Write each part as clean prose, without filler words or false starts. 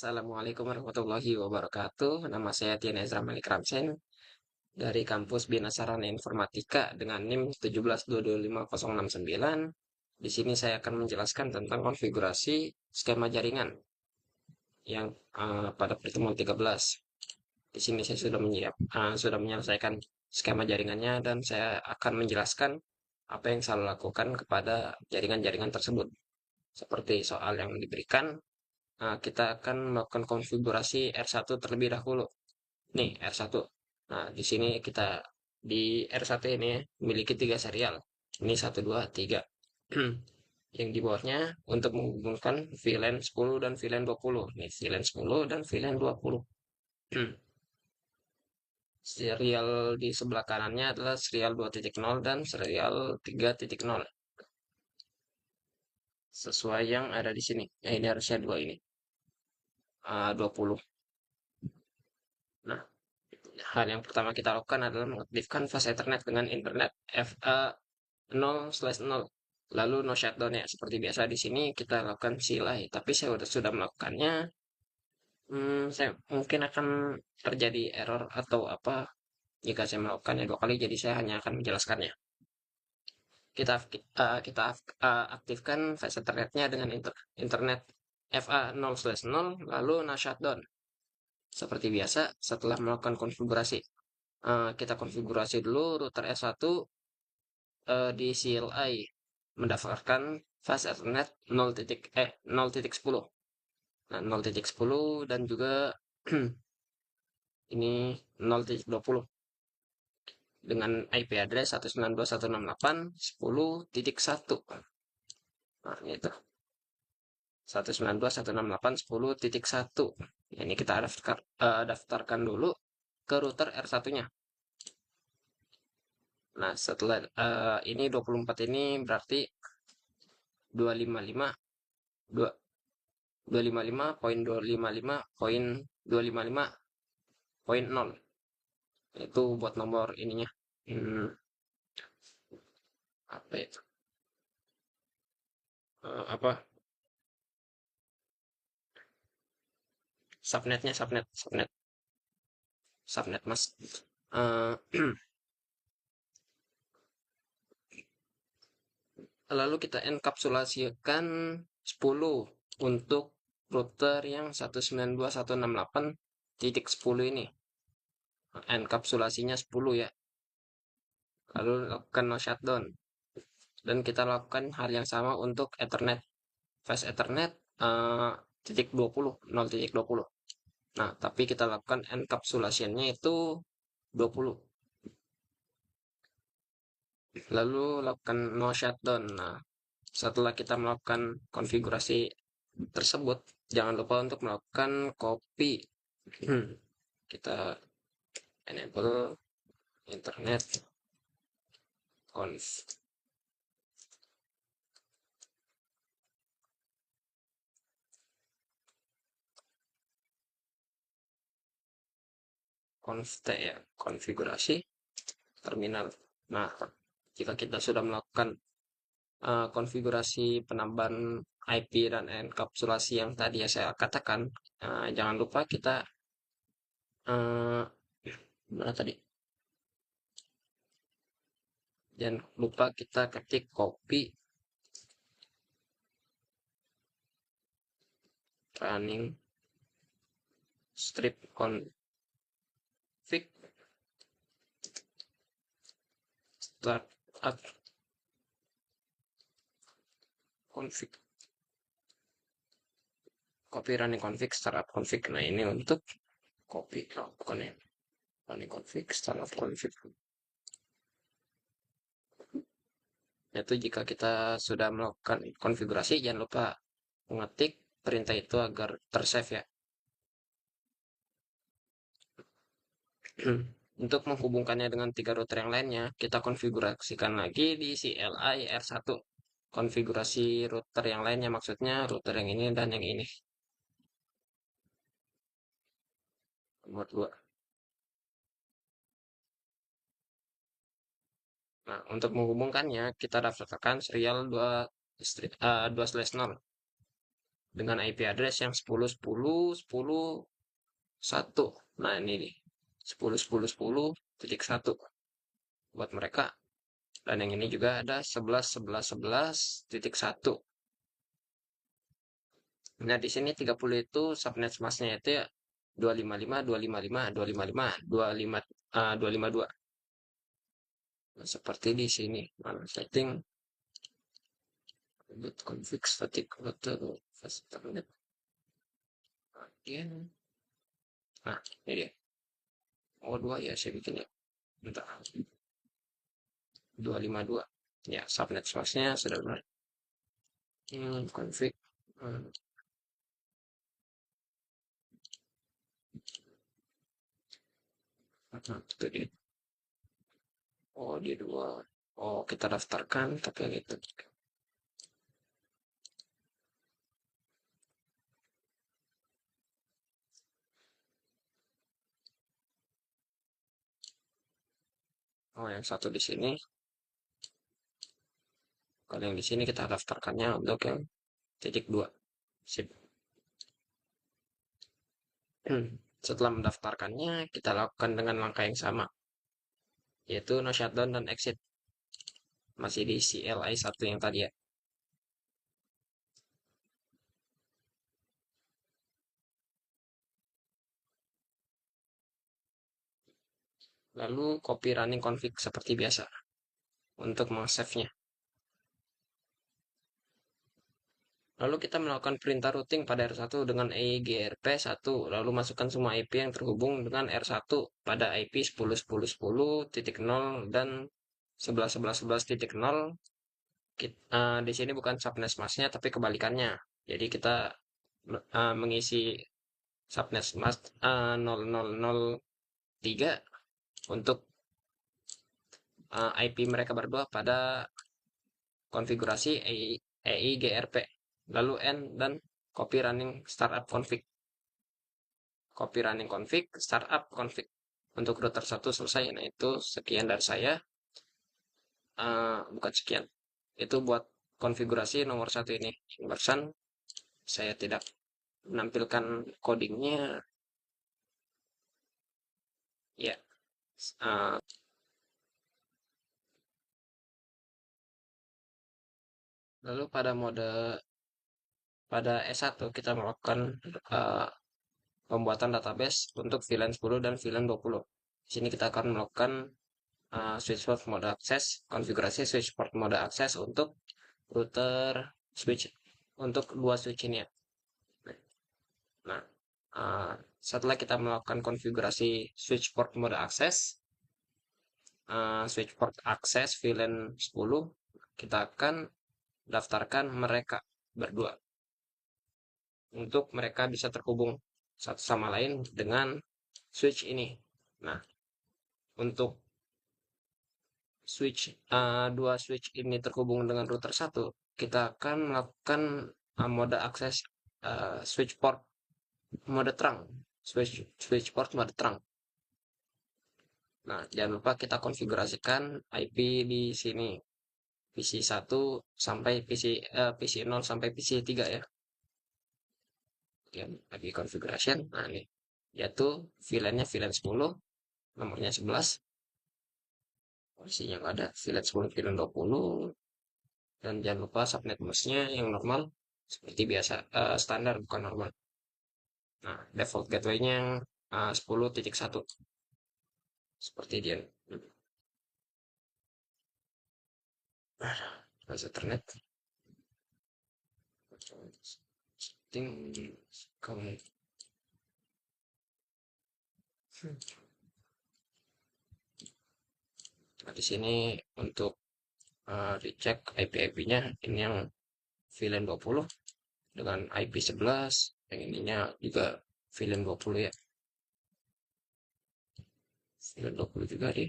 Assalamualaikum warahmatullahi wabarakatuh. Nama saya Tian Ezra Malik Ramsen dari kampus Bina Sarana Informatika dengan NIM 1722569. Di sini saya akan menjelaskan tentang konfigurasi skema jaringan yang pada pertemuan 13. Di sini saya sudah menyelesaikan skema jaringannya dan saya akan menjelaskan apa yang saya lakukan kepada jaringan-jaringan tersebut. Seperti soal yang diberikan, kita akan melakukan konfigurasi R1 terlebih dahulu. Nih, R1. Nah, di sini di R1 ini memiliki 3 serial. Ini 1, 2, 3. Yang di bawahnya untuk menghubungkan VLAN 10 dan VLAN 20. Nih, VLAN 10 dan VLAN 20. Serial di sebelah kanannya adalah serial 2.0 dan serial 3.0. Sesuai yang ada di sini. Ini harusnya 2 ini. 20. Nah, hal yang pertama kita lakukan adalah mengaktifkan fast Ethernet dengan internet FA 0/0. Lalu no shutdown ya. Seperti biasa di sini kita lakukan CLI. Tapi saya sudah melakukannya. Saya mungkin akan terjadi error atau apa jika saya melakukannya 2 kali. Jadi saya hanya akan menjelaskannya. Kita aktifkan fast Ethernetnya dengan internet FA 0/0 lalu no shutdown. Seperti biasa setelah melakukan konfigurasi. Kita konfigurasi dulu router S1 di CLI mendaftarkan fast Ethernet 0.10. Nah, 0.10 dan juga ini 0.20 dengan IP address 192.168.10.1. Nah, itu 192.168.10.1. Ini kita daftarkan dulu ke router R1-nya. Nah, setelah ini 24 ini berarti 255 255.255.255.0 itu buat nomor ininya. Apa itu? Apa? Subnet Mas. Lalu kita enkapsulasikan 10 untuk router yang 192.168.10 ini. Enkapsulasinya 10 ya. Lalu lakukan no shutdown. Dan kita lakukan hal yang sama untuk Ethernet. Fast Ethernet titik 20, 0.20. Nah, tapi kita lakukan enkapsulasinya itu 20. Lalu lakukan no shutdown. Nah, setelah kita melakukan konfigurasi tersebut, jangan lupa untuk melakukan copy. Kita enable internet conf. Ya, konfigurasi terminal. Nah, jika kita sudah melakukan konfigurasi penambahan IP dan enkapsulasi yang tadi ya saya katakan, jangan lupa kita mana tadi? Jangan lupa kita ketik copy running strip config start up config copy running config startup config. Nah, ini untuk copy bukan ya, running config startup config. Itu jika kita sudah melakukan konfigurasi, jangan lupa mengetik perintah itu agar tersave ya. Untuk menghubungkannya dengan 3 router yang lainnya, kita konfigurasikan lagi di CLI R1. Konfigurasi router yang lainnya, maksudnya router yang ini dan yang ini. Nomor 2. Nah, untuk menghubungkannya, kita daftarkan serial 2/0. dengan IP address yang 10.10.10.1. Nah, ini nih 10.10.10.1 buat mereka. Dan yang ini juga ada 11.11.11.1. Nah, di sini 30 itu subnet masknya itu ya 255, 255, 255, 25, 252. Nah, seperti di sini. Nah, setting root config static router fast internet. Kemudian, nah, ini dia. Oh, 2 ya, saya bikin ya. Bentar. 252. Ya, subnet masknya sudah benar. Config. Itu dia. Oh, dia 2. Oh, kita daftarkan, tapi yang itu. Oh, yang satu di sini. Kalau yang di sini kita daftarkannya untuk yang titik 2. Sip. Setelah mendaftarkannya, kita lakukan dengan langkah yang sama, yaitu no shutdown dan exit. Masih di CLI 1 yang tadi ya. Lalu copy running config seperti biasa untuk meng-save-nya. Lalu kita melakukan perintah routing pada R1 dengan EIGRP1, lalu masukkan semua IP yang terhubung dengan R1 pada IP 10.10.10.0 dan 11.11.11.0. Di sini bukan subnet masknya, tapi kebalikannya. Jadi kita mengisi subnet mask 0003 untuk IP mereka berdua pada konfigurasi EIGRP. Lalu N dan copy running startup config. Copy running config, startup config. Untuk router 1 selesai. Nah, itu sekian dari saya. Bukan sekian. Itu buat konfigurasi nomor 1 ini. Barusan saya tidak menampilkan codingnya. Ya. Uh, Lalu pada S1 kita melakukan uh, pembuatan database untuk VLAN 10 dan VLAN 20. Di sini kita akan melakukan switch port mode akses, konfigurasi switch port mode akses untuk router switch untuk dua switch ini ya. Nah, setelah kita melakukan konfigurasi switch port mode akses, switch port akses VLAN 10, kita akan daftarkan mereka berdua untuk mereka bisa terhubung satu sama lain dengan switch ini. Nah, untuk dua switch ini terhubung dengan router 1, kita akan melakukan mode akses switch port mode terang, switch port mode terang. Nah, jangan lupa kita konfigurasikan IP di sini PC 1 sampai PC 0 sampai PC 3 ya. Kemudian IP configuration. Nah, ini yaitu VLAN-nya VLAN 10, nomornya 11. Posisinya nggak ada, VLAN 10, VLAN 20. Dan jangan lupa subnet masknya yang normal seperti biasa, standar bukan normal. Nah, default gateway-nya yang 10.1 seperti dia. Bahasa internet. Setting kamu. Nah, di sini untuk dicek IP-IP-nya, ini yang VLAN 20 dengan IP 11, yang ininya juga VLAN 20 ya. VLAN 20 juga deh.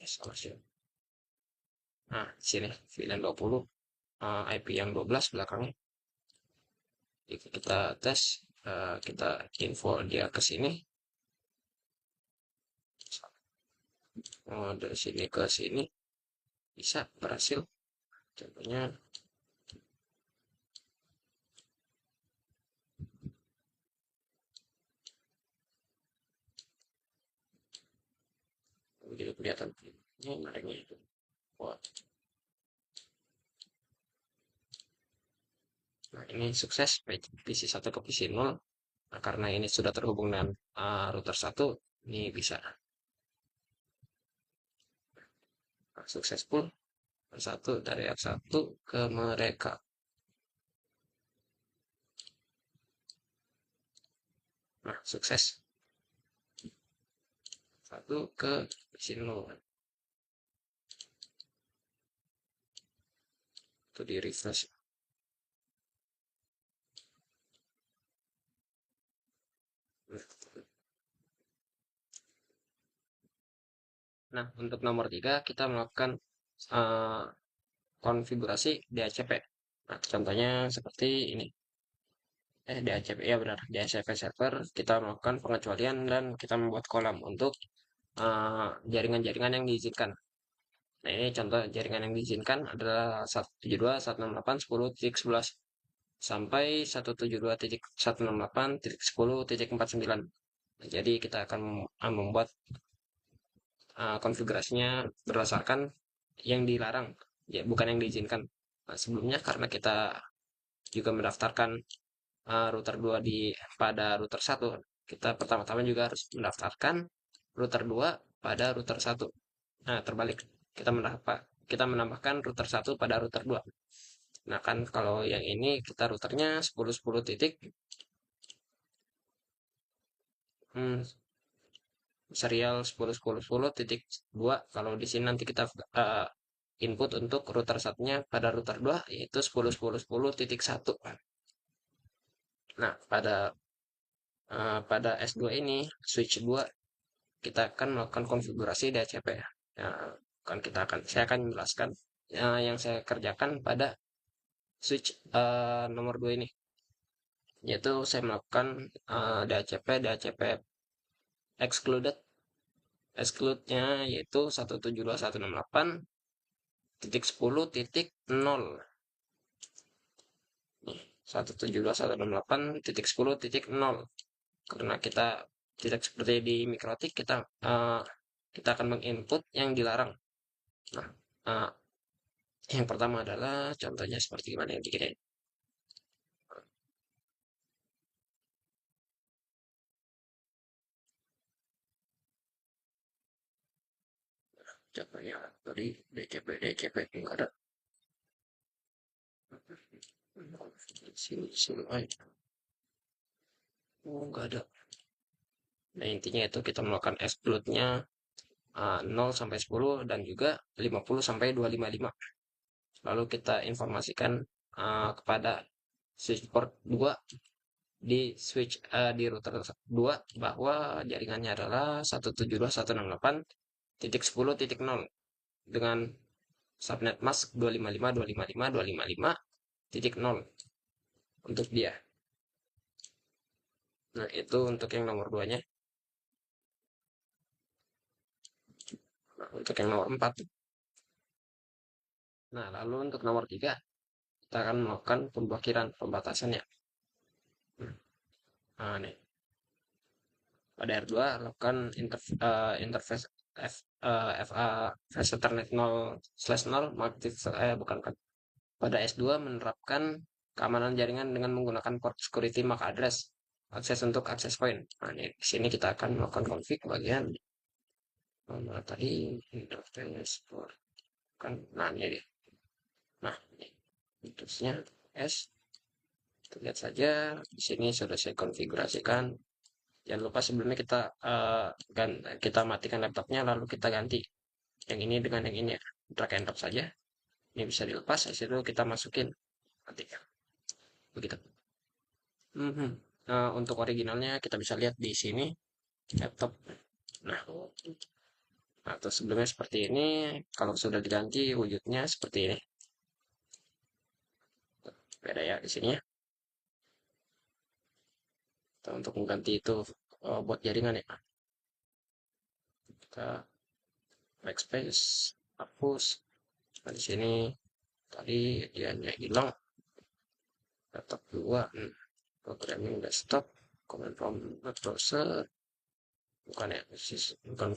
Salah sih. Nah, sini VLAN 20, IP yang 12 belakangnya. Jika kita tes, kita info dia ke sini. Dari sini ke sini. bisa berhasil. Contohnya begitu kelihatan ini nariknya itu. Wah, nah ini sukses PC 1 ke PC 0. Nah, karena ini sudah terhubung dengan router 1, ini bisa successful satu dari F1 ke mereka. Nah, sukses satu ke PC 0. Itu di refresh. Nah, untuk nomor 3 kita melakukan uh, konfigurasi DHCP. Nah, contohnya seperti ini. DHCP, ya benar. DHCP server, kita melakukan pengecualian dan kita membuat kolam untuk jaringan-jaringan yang diizinkan. Nah, ini contoh jaringan yang diizinkan adalah 172.168.10.11 sampai 172.168.10.49. Nah, jadi kita akan membuat konfigurasinya berdasarkan yang dilarang, ya bukan yang diizinkan. Nah, sebelumnya karena kita juga mendaftarkan router 2 pada router 1, kita pertama-tama juga harus mendaftarkan router 2 pada router 1. Nah, terbalik. Kita menambahkan router 1 pada router 2. Nah, kan kalau yang ini kita routernya 10.10 titik serial 10.10.10.2. Kalau di sini nanti kita input untuk router satunya pada router 2 yaitu 10.10.10.1. Nah, pada S2 ini switch 2 kita akan melakukan konfigurasi DHCP ya. Saya akan menjelaskan yang saya kerjakan pada switch nomor 2 ini, yaitu saya melakukan DHCP excluded. Exclude-nya yaitu 172.168.10.0. 172.168.10.0. Karena kita tidak seperti di mikrotik, kita akan menginput yang dilarang. Nah, uh, yang pertama adalah contohnya seperti gimana yang dikira. Contohnya tadi DCP enggak ada. Sini aja. Oh, enggak ada. Nah, intinya itu kita melakukan exclude-nya 0 sampai 10 dan juga 50 sampai 255. Lalu kita informasikan kepada switch port 2 di router 2 bahwa jaringannya adalah 172.168.10.0 dengan subnet mask 255.255.255.0 untuk dia. Nah, itu untuk yang nomor 2-nya. Nah, untuk yang nomor 4. Nah, lalu untuk nomor 3 kita akan melakukan pemblokiran pembatasannya. Nah, nih. Pada R2 lakukan interface FA Fast Ethernet 0/0 bukan. Pada S2 menerapkan keamanan jaringan dengan menggunakan port security MAC address akses untuk akses point. Nah, ini di sini kita akan melakukan config bagian mana tadi interface port kan. Nah, ini dia. Nah, ini terusnya S. Lihat saja di sini sudah saya konfigurasikan. Jangan lupa sebelumnya kita matikan laptopnya lalu kita ganti yang ini dengan yang ini ya. Drag and drop saja. Ini bisa dilepas, habis itu kita masukin matikan. Begitu. Untuk originalnya kita bisa lihat di sini laptop. Nah, atau sebelumnya seperti ini. Kalau sudah diganti wujudnya seperti ini. Beda ya di sini ya. Untuk mengganti itu buat jaringan ya. Kita backspace, hapus. Nah, di sini tadi dia hanya hilang. Laptop 2, programming desktop, command prompt browser, bukan ya, bukan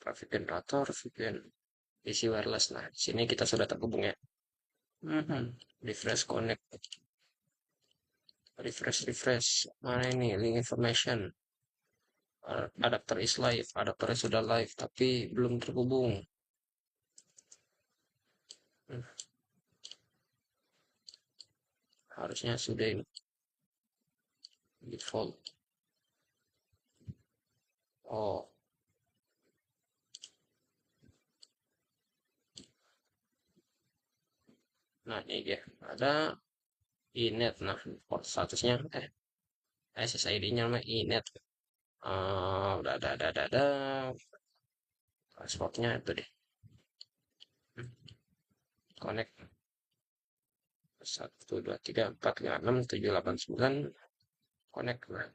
graphic generator, VPN, PC wireless. Nah, di sini kita sudah terhubung ya. Refresh connect, refresh. Mana ini link information? Adapter is live, adapternya sudah live tapi belum terhubung. Hmm, Harusnya sudah ini default. Oh, nah ini dia. Ada inet. Nah, port statusnya SSID-nya namanya inet. Udah. Transportnya itu deh. Hmm, Connect 1 2 3 4 5 6 7 8 9. Connect. Nah,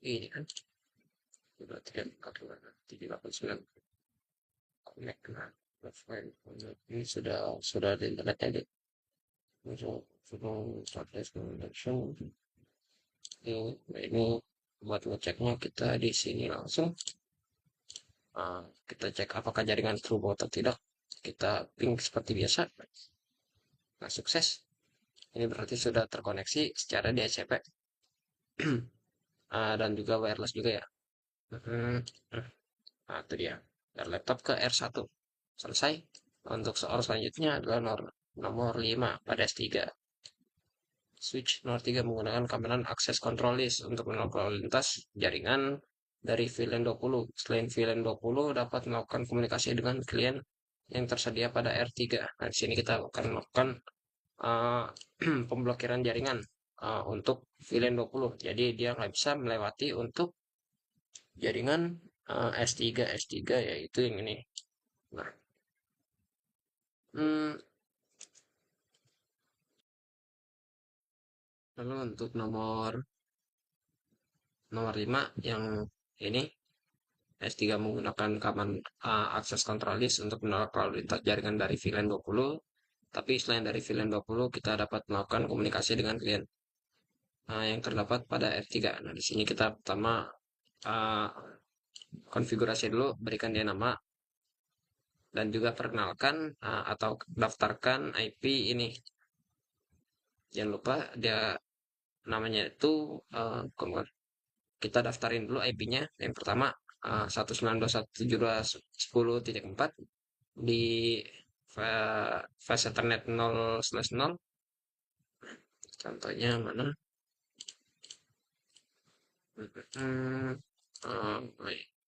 ini kan 1 2 3 4 5 6 7 8 9. Connect. Nah, ini sudah di internetnya deh. Sudah success connection. Ini buat ngeceknya kita di sini langsung. Kita cek apakah jaringan terhubung atau tidak. Kita ping seperti biasa. Nah, sukses. Ini berarti sudah terkoneksi secara DHCP. Dan juga wireless juga ya. Hmm, Nah, itu dia. Dari laptop ke R1. Selesai. Untuk soal selanjutnya adalah nomor 5 pada S3. Switch nomor 3 menggunakan kameran access control list untuk melakukan lintas jaringan dari VLAN 20. Selain VLAN 20 dapat melakukan komunikasi dengan klien yang tersedia pada R3. Nah, di sini kita akan melakukan uh, pemblokiran jaringan untuk VLAN 20. Jadi dia nggak bisa melewati untuk jaringan S3 yaitu yang ini. Nah, hmm, lalu untuk nomor 5 yang ini S3 menggunakan kaman akses control list untuk menolak lalu lintas jaringan dari VLAN 20. Tapi selain dari VLAN 20, kita dapat melakukan komunikasi dengan klien yang terdapat pada R3. Nah, di sini kita pertama uh, konfigurasi dulu, berikan dia nama dan juga perkenalkan atau daftarkan IP ini. Jangan lupa dia namanya itu kita daftarin dulu IP-nya. Yang pertama 192.172.10.4 di fase Ethernet 0/0. Contohnya mana? Hmm,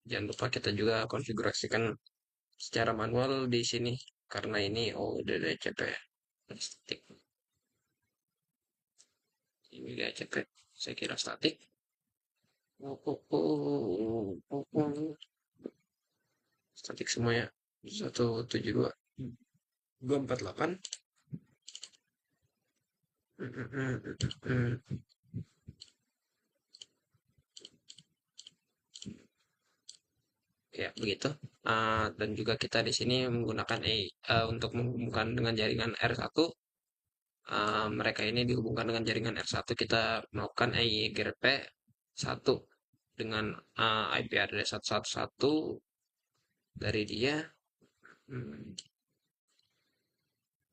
Jangan lupa kita juga konfigurasikan secara manual di sini karena ini DHCP statik. Ini DHCP, saya kira statik. Statik semuanya. 172.248. Ya, begitu. Dan juga kita di sini menggunakan untuk menghubungkan dengan jaringan R1. Mereka ini dihubungkan dengan jaringan R1. Kita melakukan EIGRP 1 dengan IP address 111 dari dia.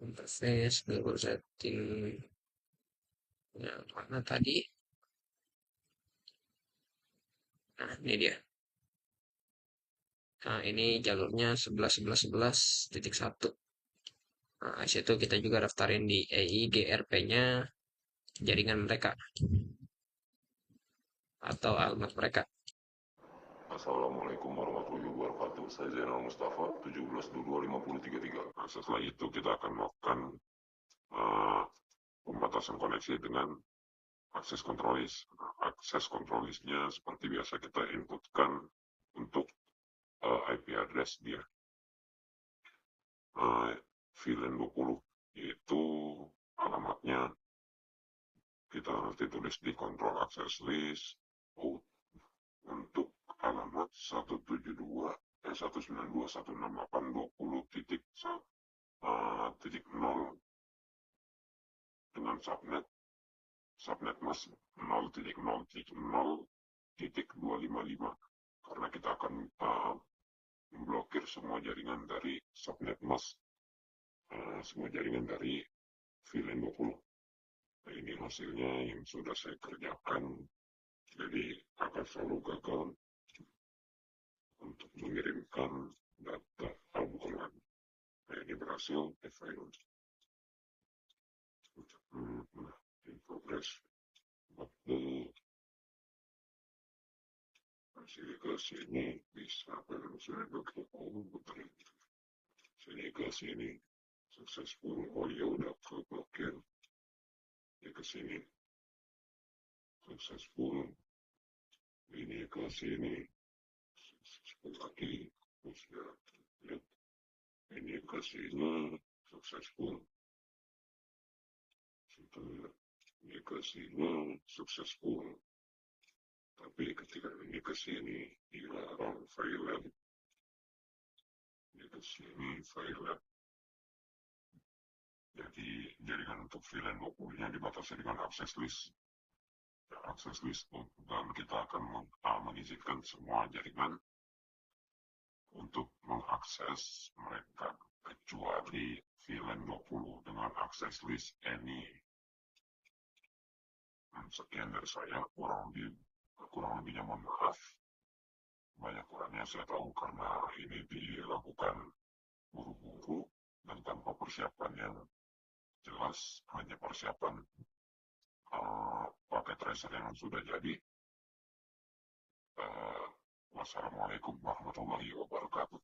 Interface, dulu setting. Ya, mana tadi? Nah, ini dia. Nah, ini jalurnya 11.11.11.1. Nah, di situ kita juga daftarin di EIGRP-nya jaringan mereka atau alamat mereka. Assalamualaikum warahmatullahi wabarakatuh. Saya Zainal Mustafa, 17225033. Nah, setelah itu kita akan melakukan uh, pembatasan koneksi dengan akses kontrolis. Nah, akses kontrolisnya seperti biasa kita inputkan untuk IP address dia. VLAN 20, yaitu alamatnya kita nanti tulis di kontrol akses list untuk alamat 192.168.20.0 dengan subnet mas 0.0.0.255, karena kita akan memblokir semua jaringan dari subnet mas, semua jaringan dari VLAN 20. Nah, ini hasilnya yang sudah saya kerjakan, jadi akan selalu gagal untuk mengirimkan data bukan. Nah, ini berhasil, file in progress, update. Sini ke sini bisa saya putar sini ke sini successful. Oh ya udah keblokir, ini ke sini successful, ini ke sini successful lagi, sudah lihat ini ke sini successful, ini ke sini successful, tapi ketika ini ke sini dilarang file, ini ke sini file. Jadi jaringan untuk VLAN 20-nya dibatasi dengan akses list. Akses list, dan kita akan mengizinkan semua jaringan untuk mengakses mereka kecuali VLAN 20 dengan akses list any. Sekian dari saya, kurang lebihnya mohon maaf. Banyak kurangnya saya tahu karena ini dilakukan buru-buru dan tanpa persiapan yang jelas, hanya persiapan pakai tracer yang sudah jadi. Wassalamualaikum warahmatullahi wabarakatuh.